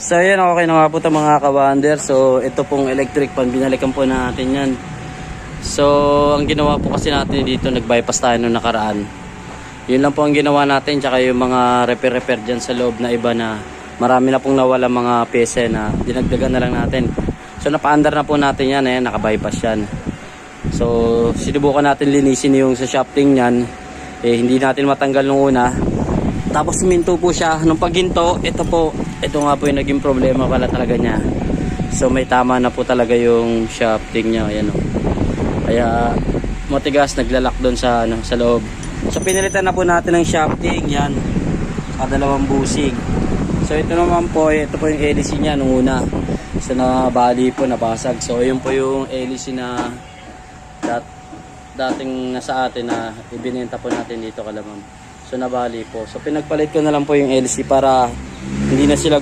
So ayan, okay na nga po ito mga ka-wander. So ito pong electric fan, binalikan po natin yan. So ang ginawa po kasi natin dito, nag-bypass tayo nung nakaraan. Yun lang po ang ginawa natin, tsaka yung mga repair dyan sa loob na iba na marami na pong nawala mga pyesa na dinagdagan na lang natin. So napa-under na po natin yan, ayan, naka-bypass yan. So sinubukan natin linisin yung sa shafting yan, hindi natin matanggal nung una. Tapos minto po siya. Nung pagginto, ito nga po yung naging problema pala talaga niya. So may tama na po talaga yung shafting niya, ayan o. Kaya matigas, naglalak doon sa loob. So pinilitan na po natin ng shafting yan, kadalawang busing. So ito naman po, ito po yung hélice niya nung una. So nabali po, nabasag. So yun po yung hélice na dating nasa atin na ibinenta po natin dito kalamang. So nabali po. So pinagpalit ko na lang po yung hélice para hindi na sila